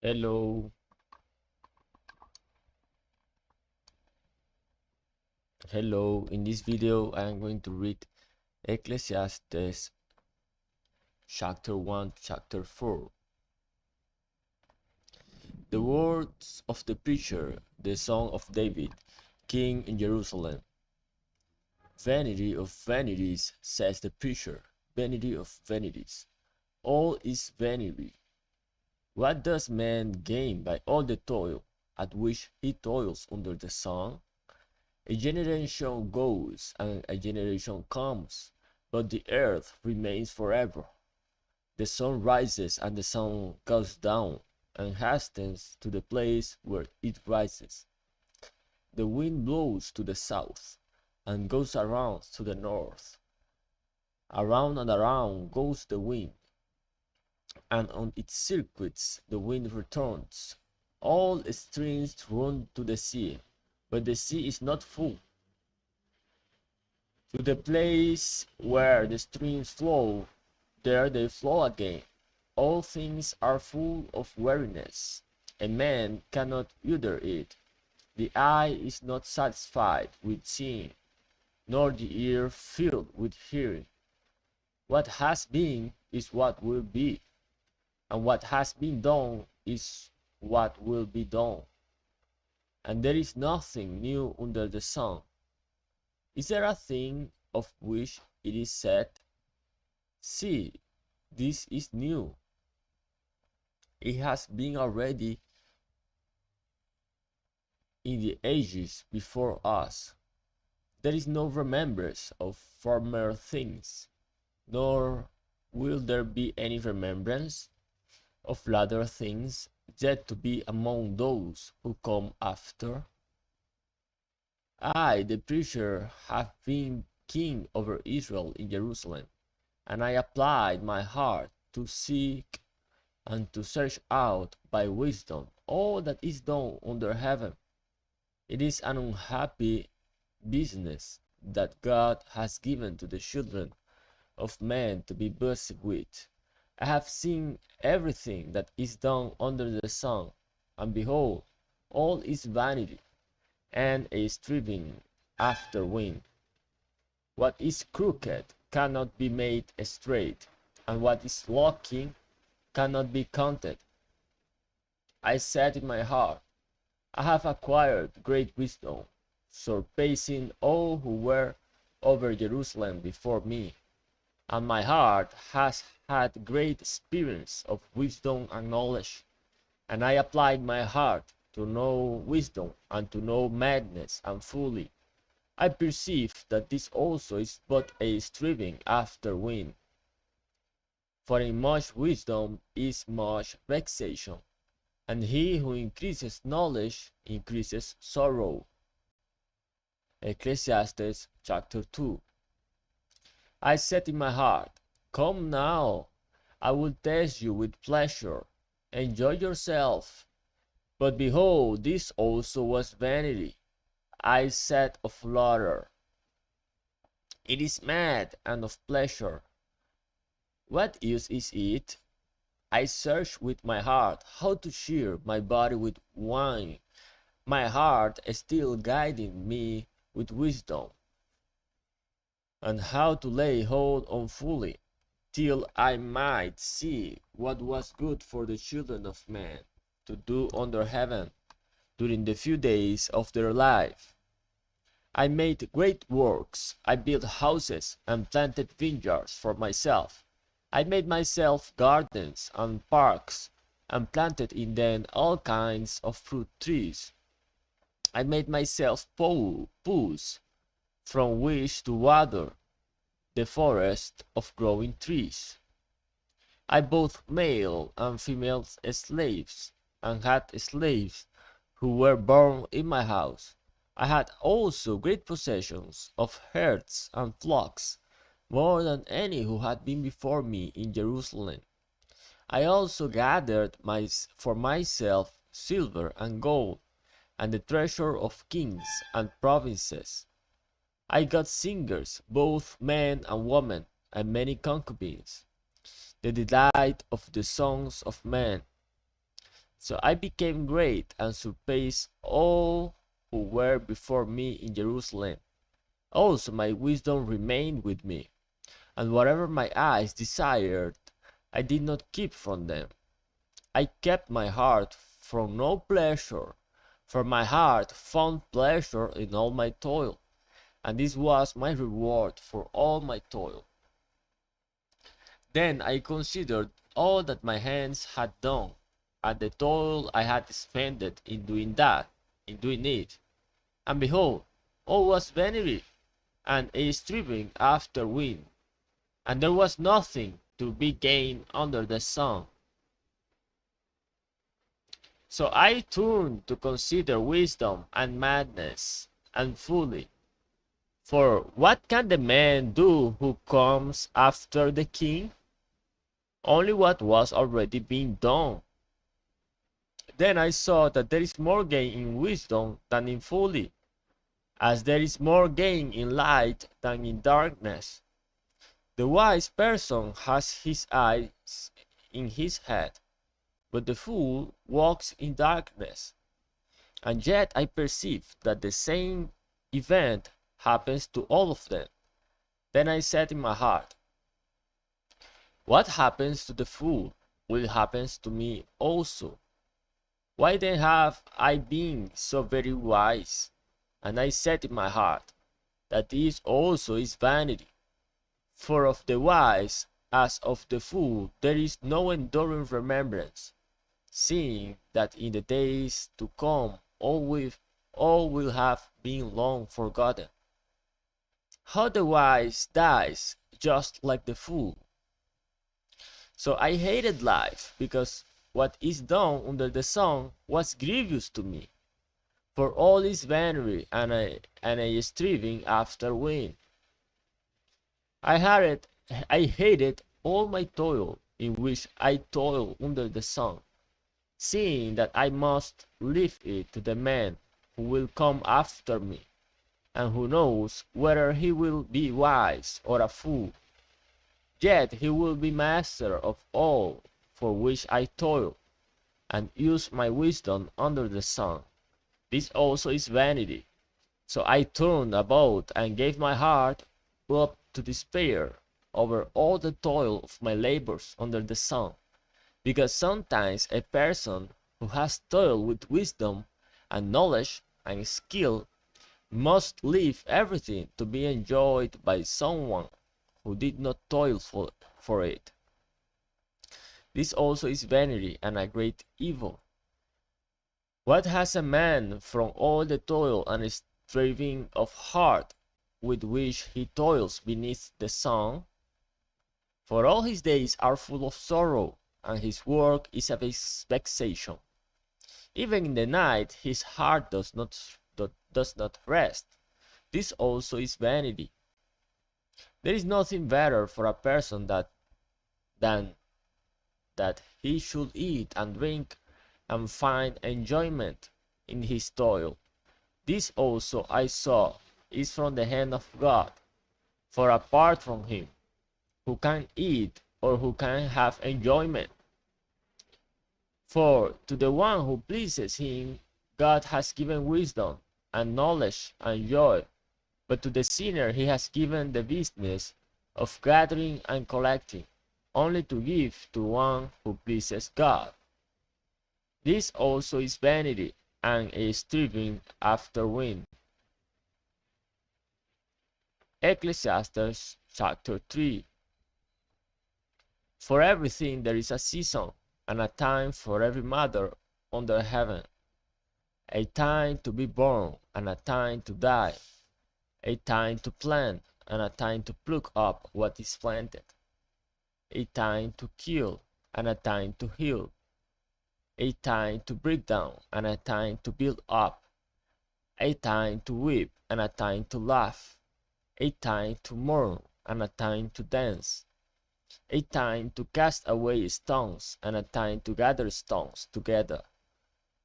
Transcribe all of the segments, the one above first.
Hello, hello. In this video, I am going to read Ecclesiastes chapter 1 to chapter 4. The words of the preacher, the song of David, king in Jerusalem. Vanity of vanities, says the preacher, vanity of vanities. All is vanity. What does man gain by all the toil at which he toils under the sun? A generation goes and a generation comes, but the earth remains forever. The sun rises and the sun goes down, and hastens to the place where it rises. The wind blows to the south, and goes around to the north. Around and around goes the wind, and on its circuits the wind returns. All streams run to the sea, but the sea is not full. To the place where the streams flow, there they flow again. All things are full of weariness, and man cannot utter it. The eye is not satisfied with seeing, nor the ear filled with hearing. What has been is what will be, and what has been done is what will be done. And there is nothing new under the sun. Is there a thing of which it is said, "See, this is new"? It has been already in the ages before us. There is no remembrance of former things, nor will there be any remembrance of latter things yet to be among those who come after. I, the preacher, have been king over Israel in Jerusalem, and I applied my heart to seek and to search out by wisdom all that is done under heaven. It is an unhappy business that God has given to the children of men to be busy with. I have seen everything that is done under the sun, and behold, all is vanity, and a striving after wind. What is crooked cannot be made straight, and what is lacking cannot be counted. I said in my heart, I have acquired great wisdom, surpassing all who were over Jerusalem before me, and my heart has had great experience of wisdom and knowledge, and I applied my heart to know wisdom and to know madness and folly. I perceive that this also is but a striving after wind. For in much wisdom is much vexation, and he who increases knowledge increases sorrow. Ecclesiastes chapter 2. I said in my heart, Come now, I will test you with pleasure. Enjoy yourself. But behold, this also was vanity. I said of laughter, It is mad, and of pleasure, what use is it? I searched with my heart how to cheer my body with wine, my heart still guiding me with wisdom, and how to lay hold on fully, till I might see what was good for the children of men to do under heaven during the few days of their life. I made great works, I built houses and planted vineyards for myself. I made myself gardens and parks, and planted in them all kinds of fruit trees. I made myself pools from which to water the forest of growing trees. I both male and female slaves, and had slaves who were born in my house. I had also great possessions of herds and flocks, more than any who had been before me in Jerusalem. I also gathered for myself silver and gold, and the treasure of kings and provinces. I got singers, both men and women, and many concubines, the delight of the sons of men. So I became great and surpassed all who were before me in Jerusalem. Also my wisdom remained with me, and whatever my eyes desired, I did not keep from them. I kept my heart from no pleasure, for my heart found pleasure in all my toil, and this was my reward for all my toil. Then I considered all that my hands had done, and the toil I had spent in doing it. And behold, all was vanity, and a striving after wind, and there was nothing to be gained under the sun. So I turned to consider wisdom and madness and folly. For what can the man do who comes after the king? Only what was already being done. Then I saw that there is more gain in wisdom than in folly, as there is more gain in light than in darkness. The wise person has his eyes in his head, but the fool walks in darkness. And yet I perceive that the same event happens to all of them. Then I said in my heart, what happens to the fool will happen to me also. Why then have I been so very wise? And I said in my heart, that this also is vanity. For of the wise as of the fool there is no enduring remembrance, seeing that in the days to come all will have been long forgotten. How the wise dies just like the fool. So I hated life, because what is done under the sun was grievous to me. For all is vanity and a striving after wind. I hated all my toil in which I toil under the sun, seeing that I must leave it to the man who will come after me, and who knows whether he will be wise or a fool. Yet he will be master of all for which I toil, and use my wisdom under the sun. This also is vanity. So I turned about and gave my heart up to despair over all the toil of my labors under the sun, because sometimes a person who has toiled with wisdom and knowledge and skill must leave everything to be enjoyed by someone who did not toil for it. This also is vanity and a great evil. What has a man from all the toil and striving of heart with which he toils beneath the sun? For all his days are full of sorrow, and his work is a vexation. Even in the night his heart does not rest. This also is vanity. There is nothing better for a person than that he should eat and drink and find enjoyment in his toil. This also I saw is from the hand of God, for apart from him, who can eat or who can have enjoyment? For to the one who pleases him, God has given wisdom and knowledge and joy, but to the sinner he has given the business of gathering and collecting, only to give to one who pleases God. This also is vanity and a striving after wind. Ecclesiastes chapter 3. For everything there is a season, and a time for every matter under heaven, a time to be born and a time to die, a time to plant and a time to pluck up what is planted, a time to kill and a time to heal, a time to break down and a time to build up, a time to weep and a time to laugh, a time to mourn and a time to dance, a time to cast away stones and a time to gather stones together,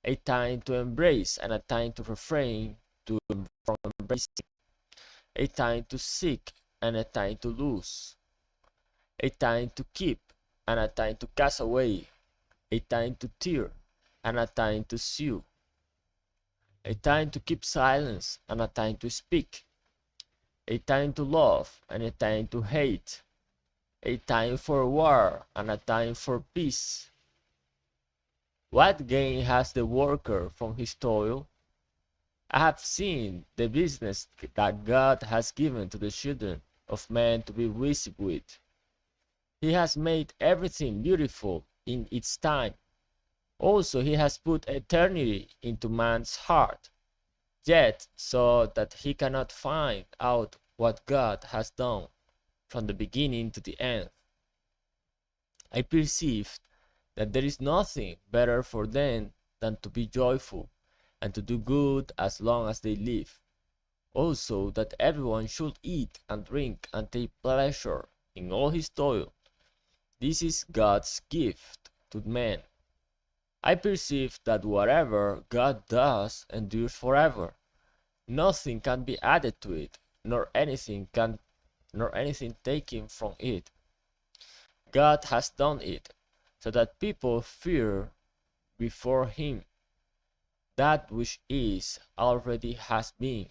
a time to embrace and a time to refrain from embracing, a time to seek and a time to lose, a time to keep and a time to cast away, a time to tear and a time to sue, a time to keep silence and a time to speak, a time to love and a time to hate, a time for war and a time for peace. What gain has the worker from his toil? I have seen the business that God has given to the children of men to be busy with. He has made everything beautiful in its time. Also, he has put eternity into man's heart, yet so that he cannot find out what God has done from the beginning to the end. I perceived that there is nothing better for them than to be joyful and to do good as long as they live. Also, that everyone should eat and drink and take pleasure in all his toil. This is God's gift to man. I perceive that whatever God does endures forever. Nothing can be added to it, nor anything taken from it. God has done it, so that people fear before him. That which is already has been.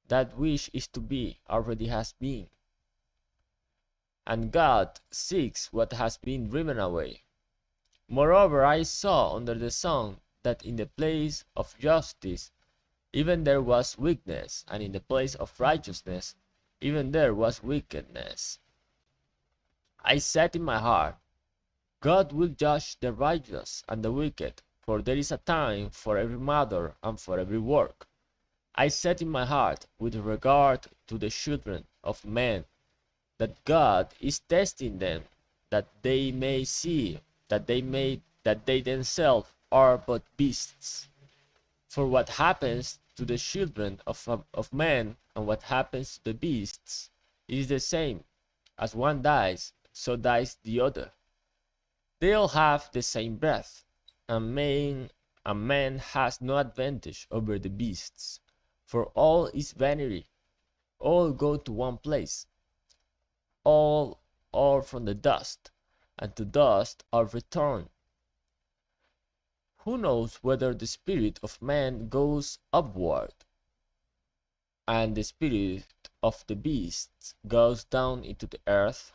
That which is to be already has been. And God seeks what has been driven away. Moreover, I saw under the sun that in the place of justice even there was weakness, and in the place of righteousness even there was wickedness. I said in my heart, God will judge the righteous and the wicked, for there is a time for every matter and for every work. I said in my heart, with regard to the children of men, that God is testing them, that they may see that they themselves are but beasts. For what happens to the children of men and what happens to the beasts is the same. As one dies, so dies the other. They all have the same breath. A man has no advantage over the beasts, for all is vanity. All go to one place. All are from the dust, and to dust are returned. Who knows whether the spirit of man goes upward, and the spirit of the beasts goes down into the earth?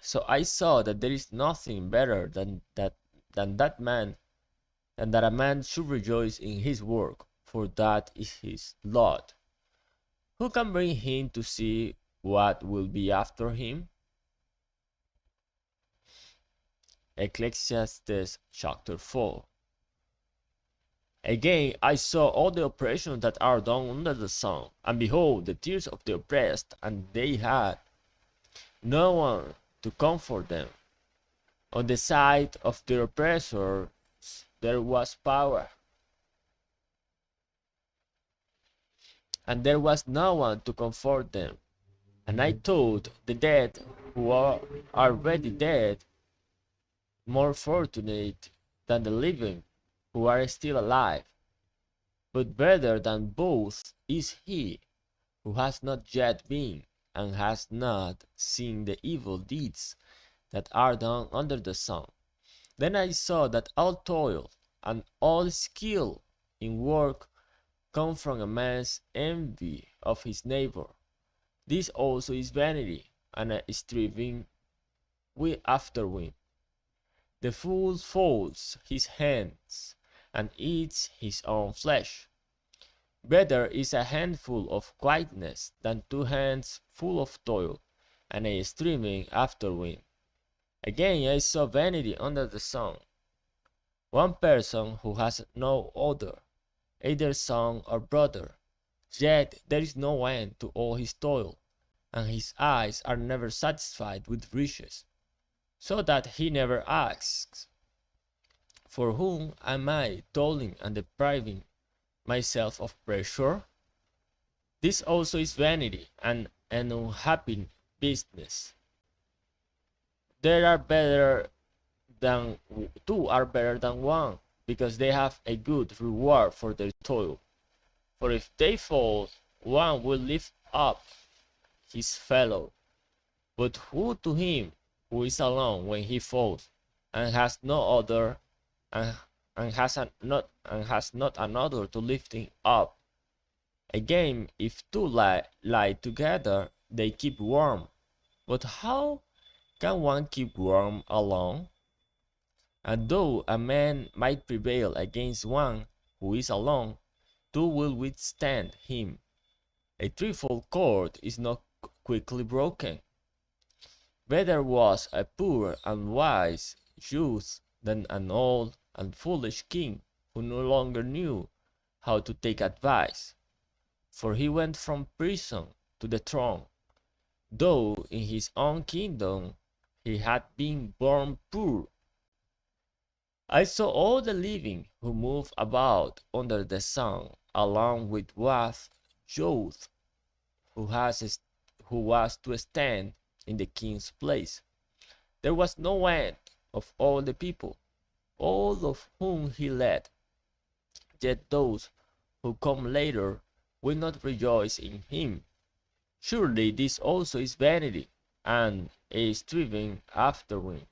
So I saw that there is nothing better than that a man should rejoice in his work, for that is his lot. Who can bring him to see what will be after him? Ecclesiastes chapter 4. Again I saw all the oppressions that are done under the sun, and behold, the tears of the oppressed, and they had no one to comfort them. On the side of the oppressors there was power, and there was no one to comfort them. And I thought the dead who are already dead more fortunate than the living who are still alive. But better than both is he who has not yet been, and has not seen the evil deeds that are done under the sun. Then I saw that all toil and all skill in work come from a man's envy of his neighbor. This also is vanity, and a striving after wind. The fool folds his hands and eats his own flesh. Better is a handful of quietness than 2 hands full of toil and a striving after wind. Again I saw vanity under the sun. One person who has no other, either son or brother, yet there is no end to all his toil, and his eyes are never satisfied with riches, so that he never asks, for whom am I toiling and depriving myself of pleasure? This also is vanity and an unhappy business. There are better than two are better than one, because they have a good reward for their toil. For if they fall, one will lift up his fellow. But woe to him who is alone when he falls. and has no other, and, and has not another to lift him up. Again, if two lie together, they keep warm. But how can one keep warm alone? And though a man might prevail against one who is alone, two will withstand him. A threefold cord is not quickly broken. Better was a poor and wise youth than an old and foolish king who no longer knew how to take advice. For he went from prison to the throne, though in his own kingdom he had been born poor. I saw all the living who move about under the sun, along with wise youth who was to stand in the king's place. There was no end of all the people, all of whom he led. Yet those who come later will not rejoice in him. Surely this also is vanity, and a striving after wind.